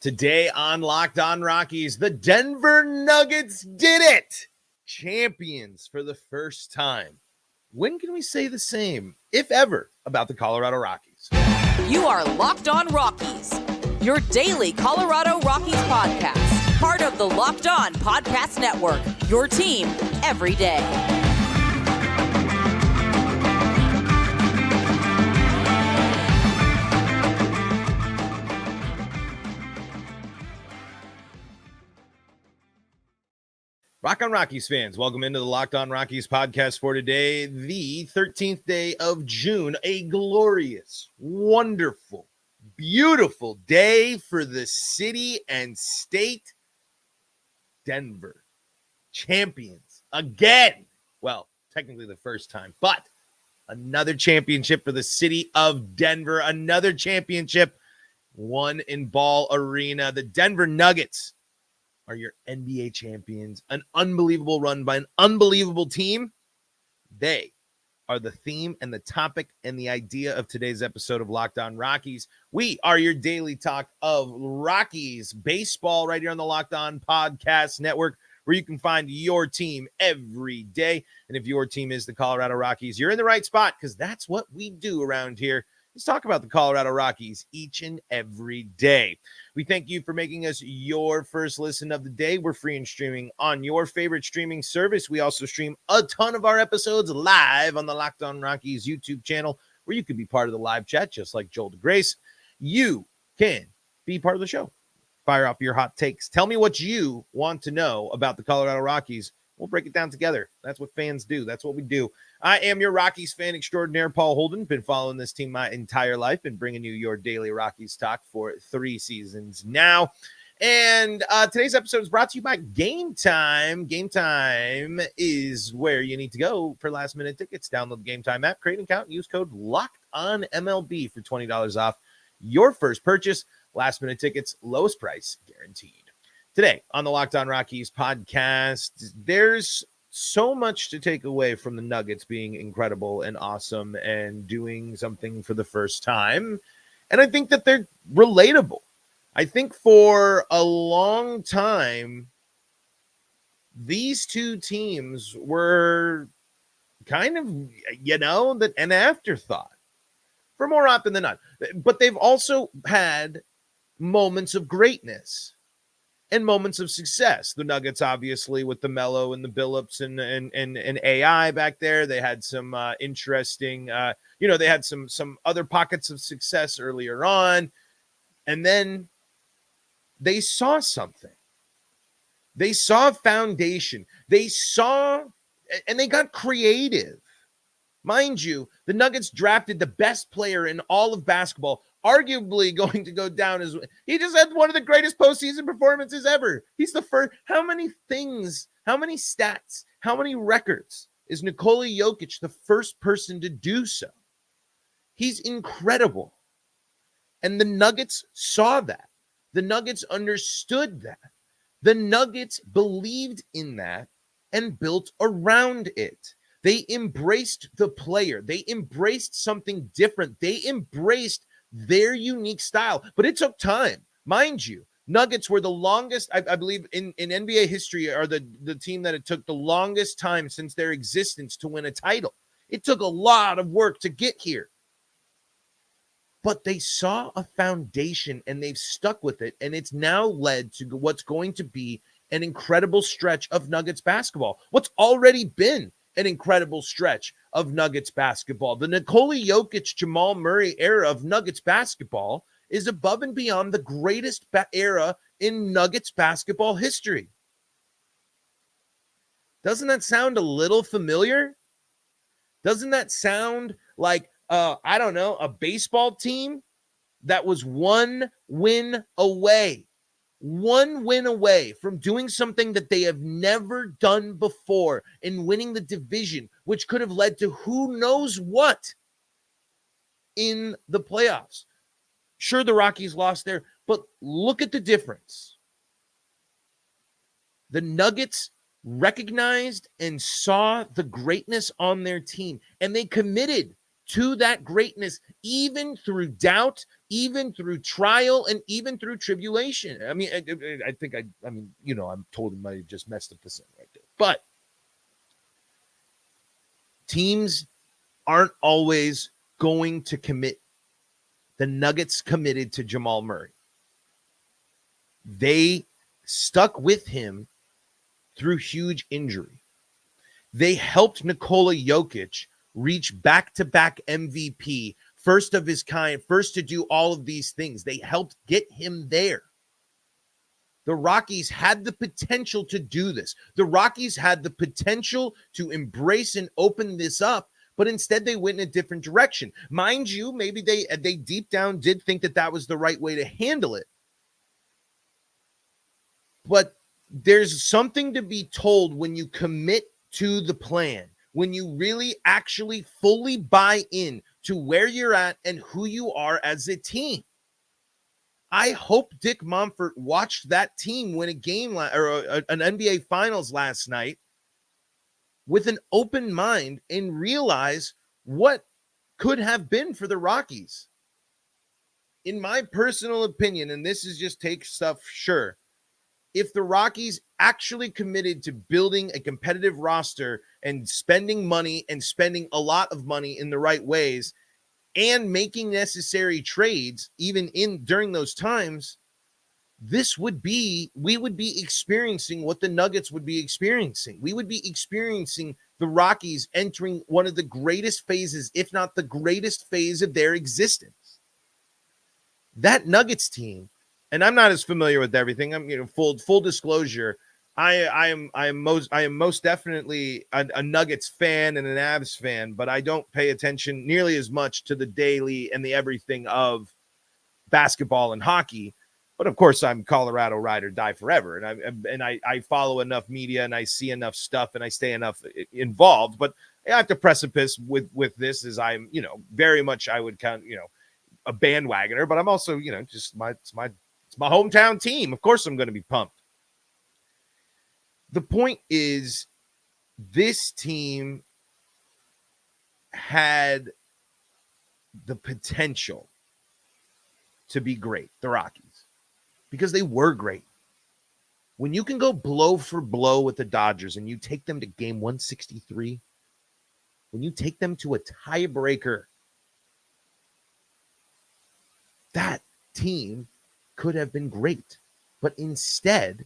Today on Locked On Rockies, the Denver Nuggets did it! Champions for the first time. When can we say the same, if ever, about the Colorado Rockies? You are Locked On Rockies, your daily Colorado Rockies podcast. Part of the Locked On Podcast Network, your team every day. Rock on Rockies fans, welcome into the Locked On Rockies podcast for today, the 13th day of June, a glorious, wonderful, beautiful day for the city and state. Denver, champions again. Well, technically the first time, but another championship for the city of Denver, another championship won in Ball Arena. The Denver Nuggets are your NBA champions, an unbelievable run by an unbelievable team. They are the theme and the topic and the idea of today's episode of Locked On Rockies. We are your daily talk of Rockies baseball right here on the Locked On Podcast Network, where you can find your team every day. And if your team is the Colorado Rockies, you're in the right spot, because that's what we do around here. Let's talk about the Colorado Rockies each and every day. We thank you for making us your first listen of the day. We're free and streaming on your favorite streaming service. We also stream a ton of our episodes live on the Locked On Rockies YouTube channel, where you can be part of the live chat, just like Joel DeGrace. You can be part of the show. Fire off your hot takes. Tell me what you want to know about the Colorado Rockies. We'll break it down together. That's what fans do. That's what we do. I am your Rockies fan extraordinaire, Paul Holden. Been following this team my entire life and bringing you your daily Rockies talk for 3 seasons now. And today's episode is brought to you by Game Time. Game Time is where you need to go for last-minute tickets. Download the Game Time app, create an account, and use code LOCKEDONMLB for $20 off your first purchase. Last-minute tickets, lowest price guaranteed. Today on the Locked On Rockies podcast, there's so much to take away from the Nuggets being incredible and awesome and doing something for the first time. And I think that they're relatable. I think for a long time, these two teams were kind of, an afterthought for more often than not. But they've also had moments of greatness and moments of success. The Nuggets, obviously, with the Melo and the Billups and AI back there, they had some interesting, they had some other pockets of success earlier on. And then they saw something. They saw a foundation. They saw, and they got creative. Mind you, the Nuggets drafted the best player in all of basketball, arguably going to go down as he just had one of the greatest postseason performances ever. He's the first. How many things, how many stats, how many records is Nikola Jokic the first person to do so? He's incredible. And the Nuggets saw that. The Nuggets understood that. The Nuggets believed in that and built around it. They embraced the player. They embraced something different. They embraced their unique style. But it took time. Mind you, Nuggets were the longest, I believe, in NBA history, are the team that it took the longest time since their existence to win a title. It took a lot of work to get here. But they saw a foundation and they've stuck with it. And it's now led to what's going to be an incredible stretch of Nuggets basketball. What's already been an incredible stretch of Nuggets basketball. The Nikola Jokic, Jamal Murray era of Nuggets basketball is above and beyond the greatest era in Nuggets basketball history. Doesn't that sound a little familiar? Doesn't that sound like, a baseball team that was one win away from doing something that they have never done before in winning the division, which could have led to who knows what in the playoffs. Sure, the Rockies lost there, but look at the difference. The Nuggets recognized and saw the greatness on their team, and they committed to that greatness, even through doubt, even through trial, and even through tribulation. I mean, I think I'm told I might have just messed up the sentence right there. But teams aren't always going to commit. The Nuggets committed to Jamal Murray. They stuck with him through huge injury. They helped Nikola Jokic reach back-to-back MVP, first of his kind, first to do all of these things. They helped get him there. The Rockies had the potential to do this. The Rockies had the potential to embrace and open this up, but instead they went in a different direction. Mind you, maybe they deep down did think that was the right way to handle it. But there's something to be told when you commit to the plan, when you really actually fully buy in to where you're at and who you are as a team. I hope Dick Monfort watched that team win a game or an NBA Finals last night with an open mind and realize what could have been for the Rockies. In my personal opinion, and this is just take stuff, sure, if the Rockies actually committed to building a competitive roster and spending money and spending a lot of money in the right ways and making necessary trades, even during those times, we would be experiencing what the Nuggets would be experiencing. We would be experiencing the Rockies entering one of the greatest phases, if not the greatest phase of their existence. That Nuggets team, and I'm not as familiar with everything. I'm, full disclosure. I am most definitely a Nuggets fan and an Avs fan, but I don't pay attention nearly as much to the daily and the everything of basketball and hockey. But of course, I'm Colorado ride or die forever, and I follow enough media and I see enough stuff and I stay enough involved. But I have to precipice with this as I'm very much I would count a bandwagoner, but I'm also just it's my hometown team. Of course, I'm going to be pumped. The point is, this team had the potential to be great, the Rockies, because they were great. When you can go blow for blow with the Dodgers and you take them to game 163, when you take them to a tiebreaker, that team could have been great. But instead,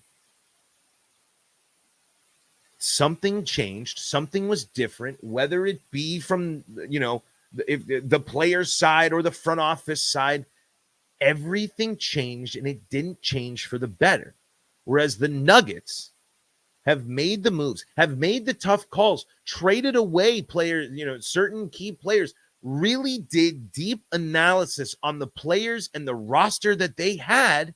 something changed, something was different, whether it be from, if the player's side or the front office side, everything changed, and it didn't change for the better. Whereas the Nuggets have made the moves, have made the tough calls, traded away players, certain key players, really did deep analysis on the players and the roster that they had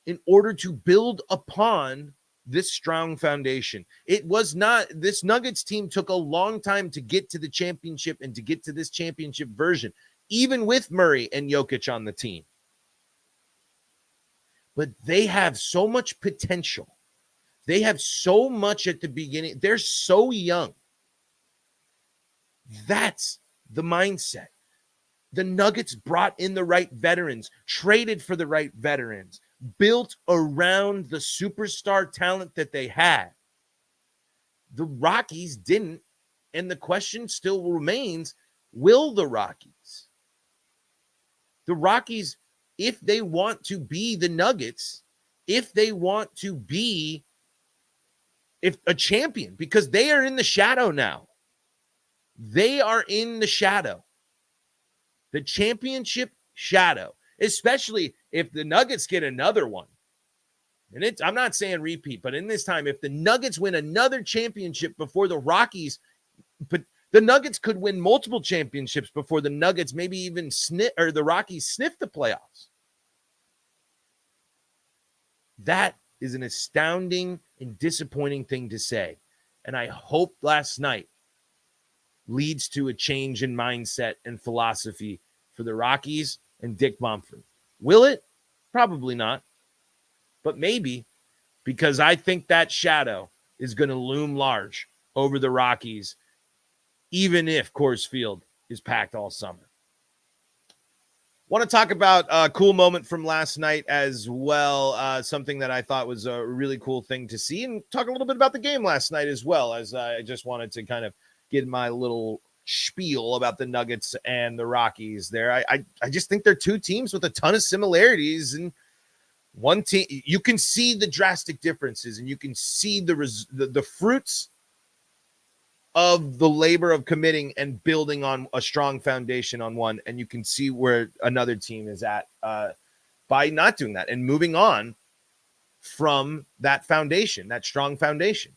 in order to build upon this strong foundation. It was not, this Nuggets team took a long time to get to the championship and to get to this championship version, even with Murray and Jokic on the team. But they have so much potential. They have so much at the beginning. They're so young. That's the mindset. The Nuggets brought in the right veterans, traded for the right veterans, built around the superstar talent that they had. The Rockies didn't, and the question still remains, will the Rockies? The Rockies, if they want to be the Nuggets, if they want to be a champion, because they are in the shadow now. They are in the shadow. The championship shadow, especially if the Nuggets get another one. And I'm not saying repeat, but in this time, if the Nuggets win another championship before the Rockies, but the Nuggets could win multiple championships before the Nuggets maybe even the Rockies sniff the playoffs. That is an astounding and disappointing thing to say. And I hope last night leads to a change in mindset and philosophy for the Rockies and Dick Monfort. Will it? Probably not. But maybe, because I think that shadow is going to loom large over the Rockies, even if Coors Field is packed all summer. Want to talk about a cool moment from last night as well. Something that I thought was a really cool thing to see, and talk a little bit about the game last night as well, as I just wanted to kind of get my little spiel about the Nuggets and the Rockies there. I just think they're two teams with a ton of similarities, and one team, you can see the drastic differences, and you can see the fruits of the labor of committing and building on a strong foundation on one, and you can see where another team is at by not doing that and moving on from that foundation, that strong foundation.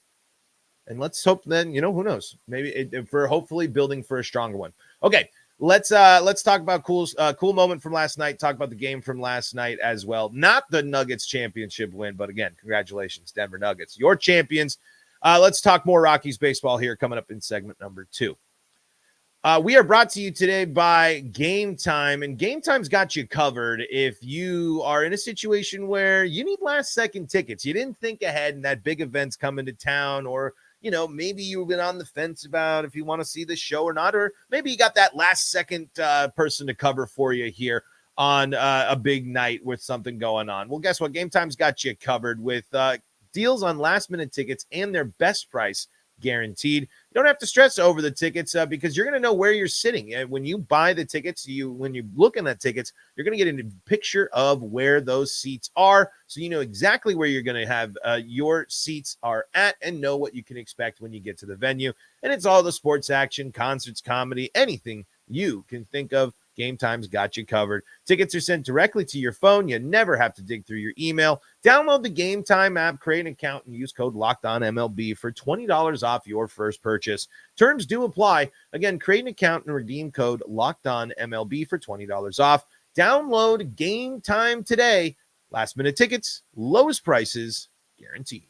And let's hope then, who knows, maybe for hopefully building for a stronger one. Okay, let's talk about cool moment from last night. Talk about the game from last night as well. Not the Nuggets championship win, but again, congratulations, Denver Nuggets, your champions. Let's talk more Rockies baseball here coming up in segment number 2. We are brought to you today by Game Time, and Game Time's got you covered if you are in a situation where you need last-second tickets. You didn't think ahead, and that big event's coming to town, or maybe you've been on the fence about if you want to see the show or not, or maybe you got that last-second person to cover for you here on a big night with something going on. Well, guess what? Game Time's got you covered with deals on last-minute tickets and their best price guaranteed. You don't have to stress over the tickets because you're going to know where you're sitting. And when you buy the tickets, when you look at tickets, you're going to get a picture of where those seats are, so you know exactly where you're going to have your seats are at and know what you can expect when you get to the venue. And it's all the sports action, concerts, comedy, anything you can think of. Game Time's got you covered. Tickets are sent directly to your phone. You never have to dig through your email. Download the Game Time app, create an account, and use code LOCKEDONMLB for $20 off your first purchase. Terms do apply. Again, create an account and redeem code LOCKEDONMLB for $20 off. Download Game Time today. Last-minute tickets, lowest prices, guaranteed.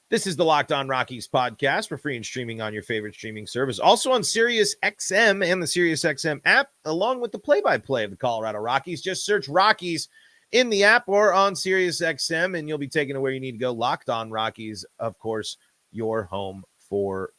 This is the Locked On Rockies podcast. We're free and streaming on your favorite streaming service. Also on Sirius XM and the Sirius XM app, along with the play-by-play of the Colorado Rockies. Just search Rockies in the app or on Sirius XM, and you'll be taken to where you need to go. Locked On Rockies, of course, your home for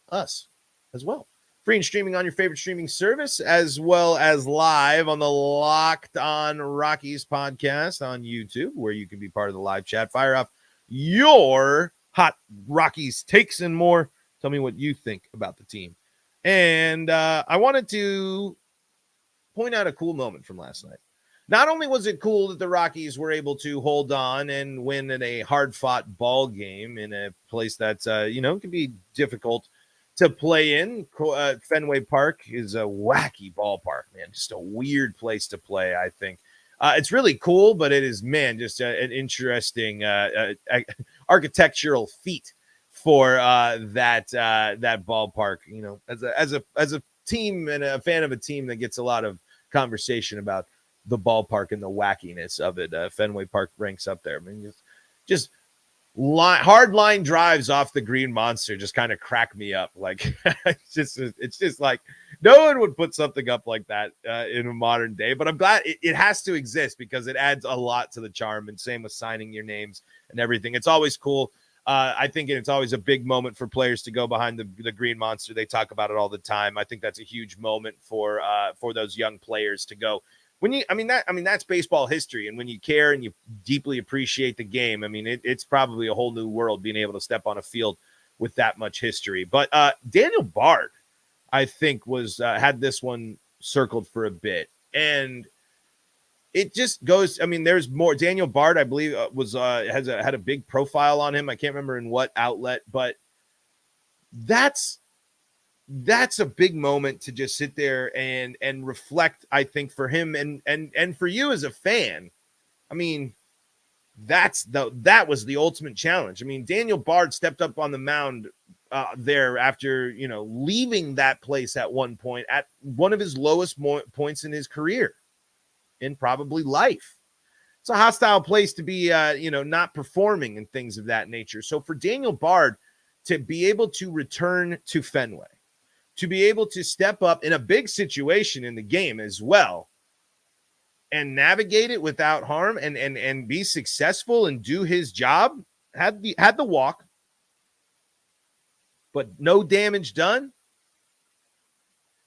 us as well. Free and streaming on your favorite streaming service, as well as live on the Locked On Rockies podcast on YouTube, where you can be part of the live chat. Fire off your hot Rockies takes and more. Tell me what you think about the team. And I wanted to point out a cool moment from last night. Not only was it cool that the Rockies were able to hold on and win in a hard-fought ball game in a place that, can be difficult to play in. Fenway Park is a wacky ballpark, man. Just a weird place to play, I think. It's really cool, but it is, just an interesting architectural feat for that ballpark. As a team and a fan of a team that gets a lot of conversation about the ballpark and the wackiness of it, Fenway Park ranks up there. I mean, just hard line drives off the Green Monster just kind of crack me up. Like it's just like no one would put something up like that in a modern day, but I'm glad it has to exist because it adds a lot to the charm. And same with signing your names and everything. It's always cool. I think it's always a big moment for players to go behind the Green Monster. They talk about it all the time. I think that's a huge moment for those young players to go. That's baseball history. And when you care and you deeply appreciate the game, it's probably a whole new world being able to step on a field with that much history. But Daniel Bard, I think, had this one circled for a bit. And it just goes, there's more. Daniel Bard, I believe, had a big profile on him. I can't remember in what outlet, but that's a big moment to just sit there and reflect, I think, for him and for you as a fan. That was the ultimate challenge. Daniel Bard stepped up on the mound there after, leaving that place at one point, at one of his lowest points in his career and probably life. It's a hostile place to be, not performing and things of that nature. So for Daniel Bard to be able to return to Fenway, to be able to step up in a big situation in the game as well and navigate it without harm and be successful and do his job, had the walk, but no damage done.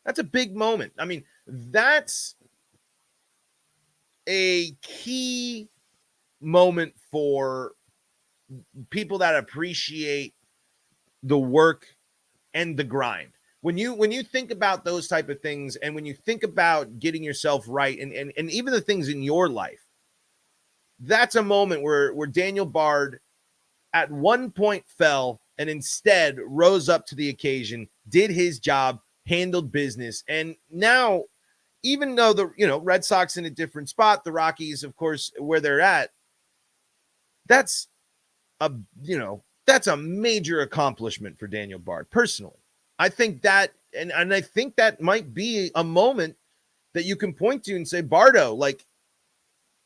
That's a big moment. I mean, that's a key moment for people that appreciate the work and the grind. When you think about those type of things, and when you think about getting yourself right, and even the things in your life, that's a moment where Daniel Bard at one point fell and instead rose up to the occasion, did his job, handled business. And now, even though the Red Sox in a different spot, the Rockies, of course, where they're at, that's a that's a major accomplishment for Daniel Bard personally. I think that, and I think that might be a moment that you can point to and say, Bardo, like,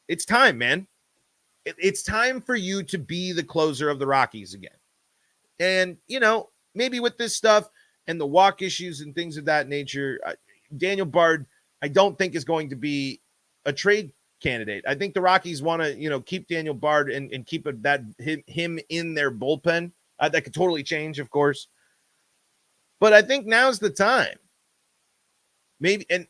it's time, man. It's time for you to be the closer of the Rockies again. And, maybe with this stuff and the walk issues and things of that nature, Daniel Bard, I don't think is going to be a trade candidate. I think the Rockies want to, keep Daniel Bard and keep him in their bullpen. That could totally change, of course. But I think now's the time. Maybe, and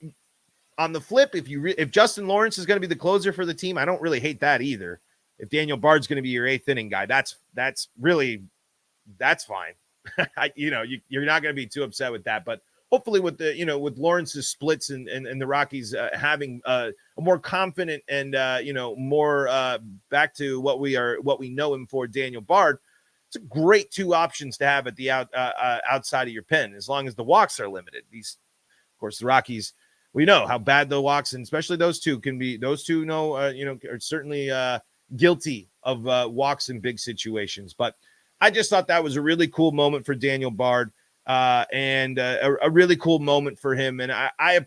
on the flip, if Justin Lawrence is going to be the closer for the team, I don't really hate that either. If Daniel Bard's going to be your eighth inning guy, that's fine. You're not going to be too upset with that. But hopefully with with Lawrence's splits and the Rockies having a more confident and more back to what we know him for, Daniel Bard, it's a great two options to have at the outside of your pen, as long as the walks are limited. Of course, the Rockies, we know how bad the walks, and especially those two can be. Those two are certainly guilty of walks in big situations. But I just thought that was a really cool moment for Daniel Bard, and a really cool moment for him. And I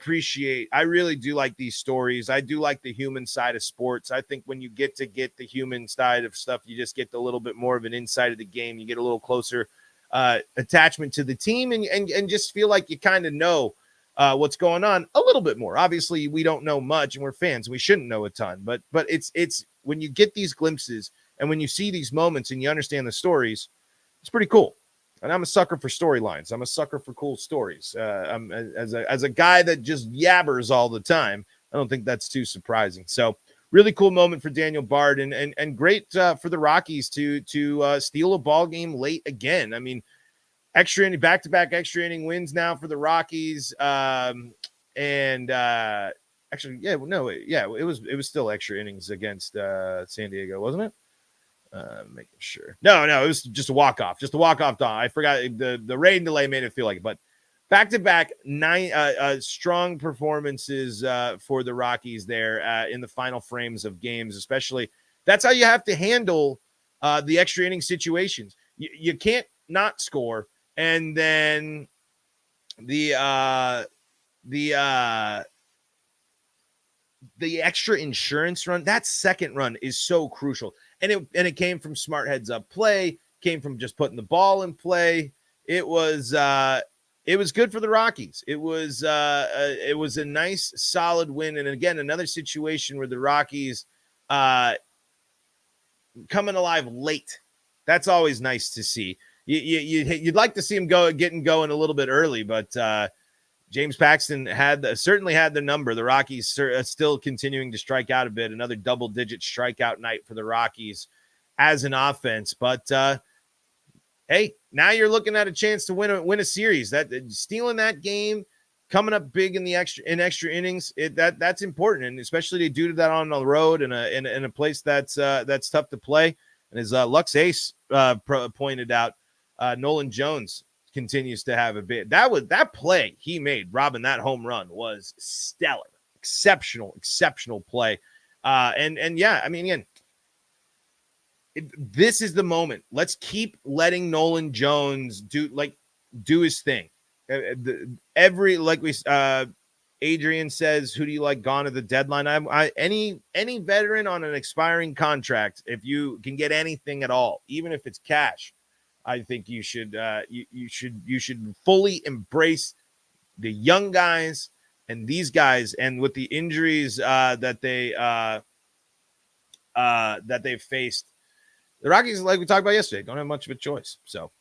really do like these stories. I do like the human side of sports. I think when you get the human side of stuff, you just get a little bit more of an insight of the game. You get a little closer attachment to the team, and just feel like you kind of know what's going on a little bit more. Obviously, we don't know much, and we're fans. We shouldn't know a ton, but it's when you get these glimpses and when you see these moments and you understand the stories, it's pretty cool. And I'm a sucker for storylines. I'm a sucker for cool stories. As a guy that just yabbers all the time, I don't think that's too surprising. So really cool moment for Daniel Bard, and great for the Rockies to steal a ball game late again. I mean, back-to-back extra inning wins now for the Rockies. It was still extra innings against San Diego, wasn't it? Making sure. No, it was just a walk-off. I forgot the rain delay made it feel like it, but back-to-back 9 strong performances for the Rockies there in the final frames of games, especially. That's how you have to handle the extra inning situations. You can't not score, and then the extra insurance run, that second run is so crucial. And it came from smart heads up play, came from just putting the ball in play. It was good for the Rockies. It was a nice, solid win. And again, another situation where the Rockies coming alive late. That's always nice to see. You'd like to see him getting going a little bit early, but James Paxton certainly had the number. The Rockies are still continuing to strike out a bit. Another double-digit strikeout night for the Rockies as an offense. But hey, now you're looking at a chance to win a series. That stealing that game, coming up big in extra innings, that's important, and especially to do that on the road in a place that's tough to play. And as Lux Ace pointed out, Nolan Jones continues to have a bit. That play he made, robbing that home run, was stellar, exceptional play. And yeah, I mean, again, this is the moment. Let's keep letting Nolan Jones do his thing. Adrian says, who do you like gone at the deadline? Any veteran on an expiring contract, if you can get anything at all, even if it's cash, I think you should fully embrace the young guys and these guys. And with the injuries that they've faced, the Rockies, like we talked about yesterday, don't have much of a choice. So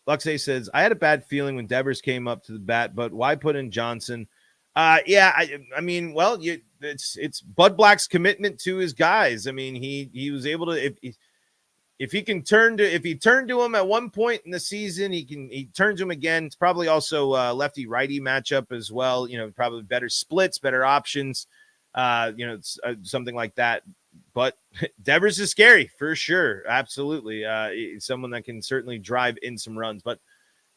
Luxay says, I had a bad feeling when Devers came up to the bat, but why put in Johnson? I mean, well, it's Bud Black's commitment to his guys. I mean, he was able to, if he turned to him at one point in the season, he turns to him again. It's probably also lefty righty matchup as well. Probably better splits, better options, something like that. But Devers is scary for sure. Absolutely. Someone that can certainly drive in some runs, but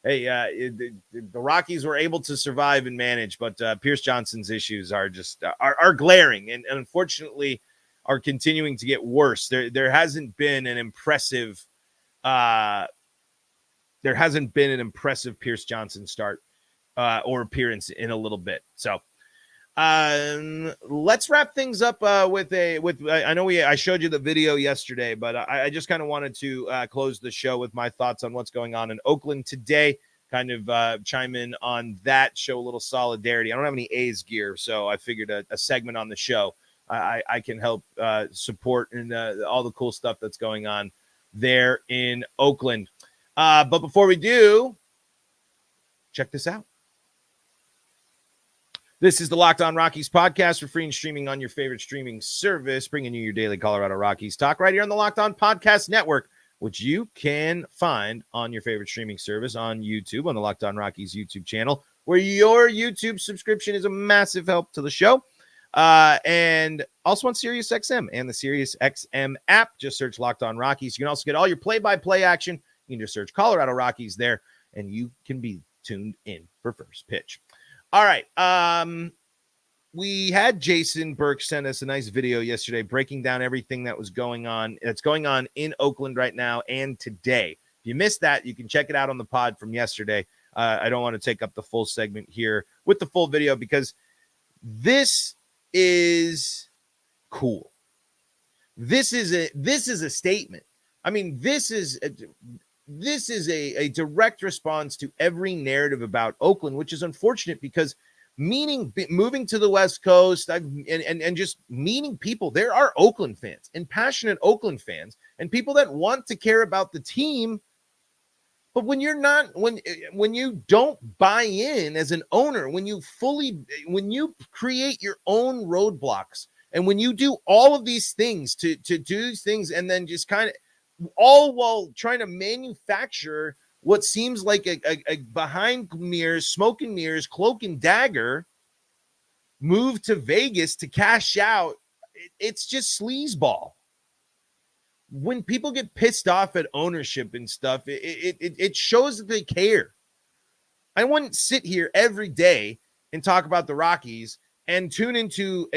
hey, the Rockies were able to survive and manage, but Pierce Johnson's issues are just are glaring and unfortunately are continuing to get worse. There hasn't been an impressive Pierce Johnson start or appearance in a little bit. So let's wrap things up with I know I showed you the video yesterday, but I just kind of wanted to close the show with my thoughts on what's going on in Oakland today, kind of chime in on that, show a little solidarity. I don't have any A's gear, so I figured a segment on the show I can help support and all the cool stuff that's going on there in Oakland. But before we do, check this out. This is the Locked On Rockies podcast for free and streaming on your favorite streaming service, bringing you your daily Colorado Rockies talk right here on the Locked On Podcast Network, which you can find on your favorite streaming service on YouTube, on the Locked On Rockies YouTube channel, where your YouTube subscription is a massive help to the show. And also on SiriusXM and the SiriusXM app. Just search Locked On Rockies. You can also get all your play-by-play action. You can just search Colorado Rockies there, and you can be tuned in for first pitch. All right. We had Jason Burke send us a nice video yesterday breaking down everything that's going on in Oakland right now and today. If you missed that, you can check it out on the pod from yesterday. I don't want to take up the full segment here with the full video because this is cool. This is a statement. I mean, this is a direct response to every narrative about Oakland, which is unfortunate because moving to the West Coast and just meeting people, there are Oakland fans and passionate Oakland fans and people that want to care about the team. But when you don't buy in as an owner, when you create your own roadblocks and when you do all of these things to do these things and then just kind of all while trying to manufacture what seems like a behind mirrors, smoke and mirrors, cloak and dagger move to Vegas to cash out, it's just sleazeball. When people get pissed off at ownership and stuff, it shows that they care. I wouldn't sit here every day and talk about the Rockies and tune into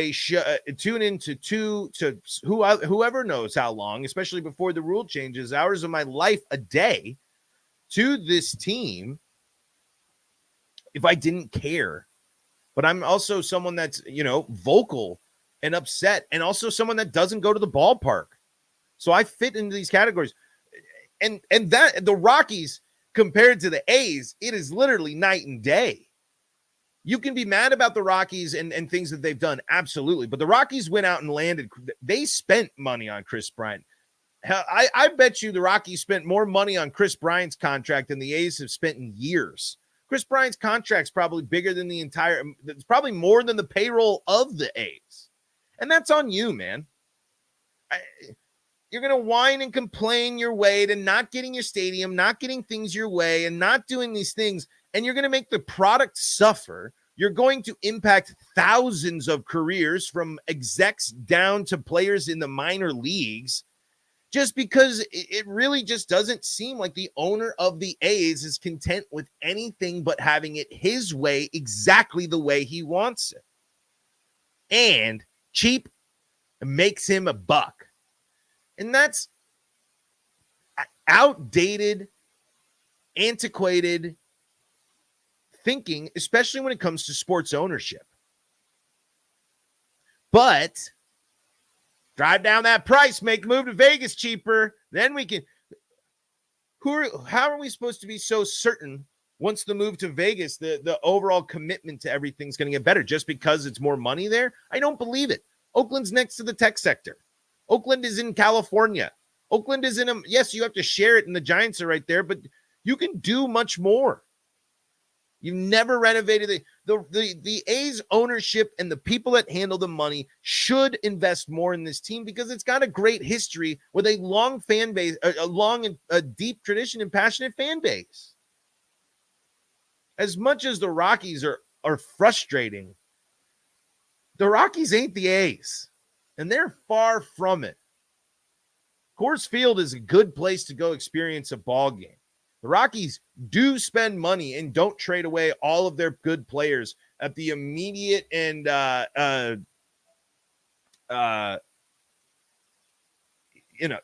whoever knows how long, especially before the rule changes, hours of my life a day to this team if I didn't care. But I'm also someone that's, vocal and upset, and also someone that doesn't go to the ballpark. So I fit into these categories. And that the Rockies compared to the A's, it is literally night and day. You can be mad about the Rockies and things that they've done. Absolutely. But the Rockies went out and landed. They spent money on Chris Bryant. Hell, I bet you the Rockies spent more money on Chris Bryant's contract than the A's have spent in years. Chris Bryant's contract's probably bigger than it's probably more than the payroll of the A's. And that's on you, man. You're going to whine and complain your way to not getting your stadium, not getting things your way, and not doing these things. And you're going to make the product suffer. You're going to impact thousands of careers from execs down to players in the minor leagues just because it really just doesn't seem like the owner of the A's is content with anything but having it his way, exactly the way he wants it. And cheap makes him a buck. And that's outdated, antiquated thinking, especially when it comes to sports ownership. But drive down that price, make the move to Vegas cheaper, then we can. How are we supposed to be so certain once the move to Vegas, the overall commitment to everything's going to get better just because it's more money there? I don't believe it. Oakland's next to the tech sector. Oakland is in California. Oakland is yes, you have to share it, and the Giants are right there, but You can do much more. You've never renovated the A's ownership, and the people that handle the money should invest more in this team because it's got a great history with a long fan base, a long and a deep tradition and passionate fan base. As much as the Rockies are frustrating, the Rockies ain't the A's, and they're far from it. Coors Field is a good place to go experience a ball game. The Rockies do spend money and don't trade away all of their good players at the immediate and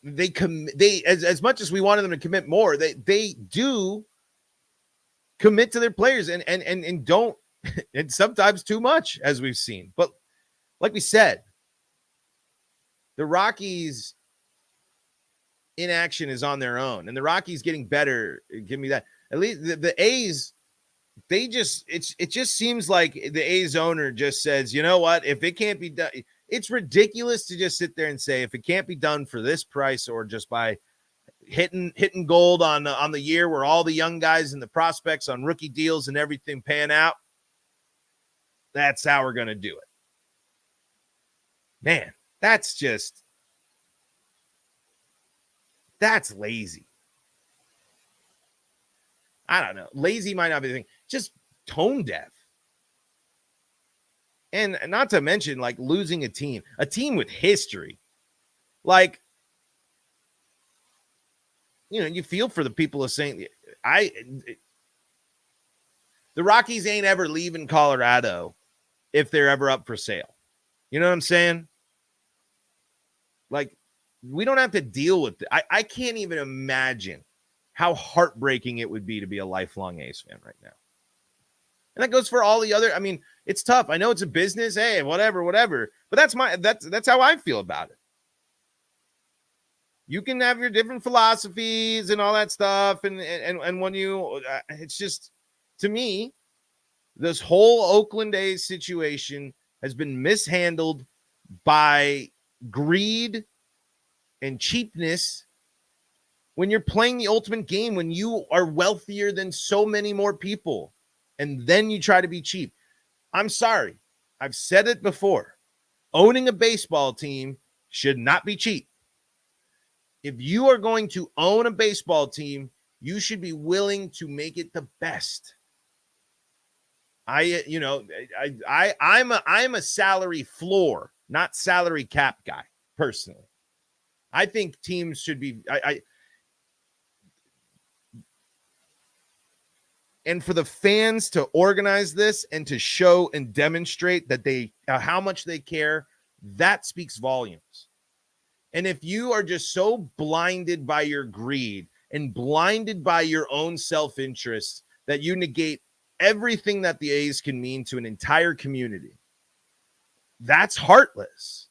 they as much as we wanted them to commit more, they do commit to their players and don't, and sometimes too much, as we've seen. But like we said, the Rockies inaction is on their own, and the Rockies getting better. Give me that. At least the A's, it just seems like the A's owner just says, you know what, if it can't be done, it's ridiculous to just sit there and say, if it can't be done for this price or just by hitting gold on the year where all the young guys and the prospects on rookie deals and everything pan out, that's how we're going to do it. Man, that's lazy. I don't know. Lazy might not be the thing. Just tone deaf. And not to mention, like, losing a team with history. Like, you feel for the people of St. The Rockies ain't ever leaving Colorado if they're ever up for sale. You know what I'm saying? Like, we don't have to deal with it. I can't even imagine how heartbreaking it would be to be a lifelong A's fan right now. And that goes for all the other. I mean, it's tough. I know it's a business. Hey, whatever. But that's how I feel about it. You can have your different philosophies and all that stuff. And when you, it's just, to me, this whole Oakland A's situation has been mishandled by greed and cheapness when you're playing the ultimate game, when you are wealthier than so many more people, and then you try to be cheap. I'm sorry. I've said it before. Owning a baseball team should not be cheap. If you are going to own a baseball team, you should be willing to make it the best. I'm a salary floor, not salary cap guy, personally. I think teams should be and for the fans to organize this and to show and demonstrate that they how much they care, that speaks volumes. And if you are just so blinded by your greed and blinded by your own self-interest that you negate everything that the A's can mean to an entire community, that's heartless.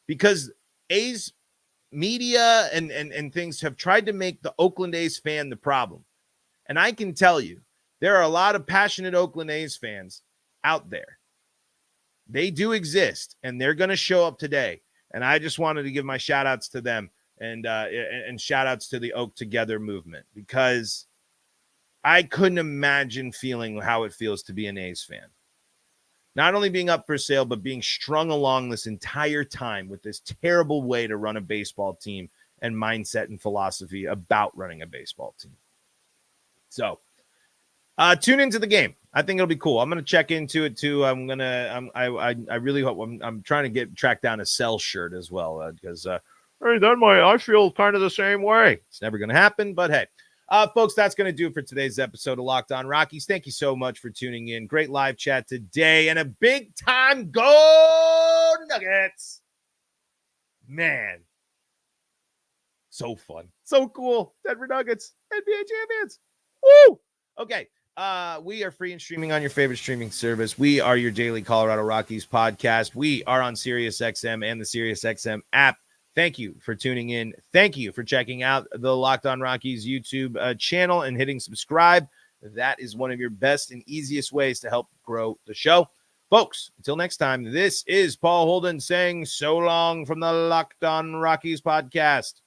Because A's media and things have tried to make the Oakland A's fan the problem. And I can tell you, there are a lot of passionate Oakland A's fans out there. They do exist, and they're going to show up today. And I just wanted to give my shout outs to them and shout outs to the Oak Together movement, because I couldn't imagine feeling how it feels to be an A's fan. Not only being up for sale, but being strung along this entire time with this terrible way to run a baseball team and mindset and philosophy about running a baseball team. So tune into the game. I think it'll be cool. I'm going to check into it too. I really hope I'm trying to track down a Cell shirt as well, because I feel kind of the same way. It's never going to happen, but hey. Folks, that's going to do it for today's episode of Locked On Rockies. Thank you so much for tuning in. Great live chat today, and a big-time go Nuggets. Man, so fun. So cool. Denver Nuggets, NBA champions. Woo! Okay, we are free and streaming on your favorite streaming service. We are your daily Colorado Rockies podcast. We are on SiriusXM and the SiriusXM app. Thank you for tuning in. Thank you for checking out the Locked On Rockies YouTube channel and hitting subscribe. That is one of your best and easiest ways to help grow the show. Folks, until next time, this is Paul Holden saying so long from the Locked On Rockies podcast.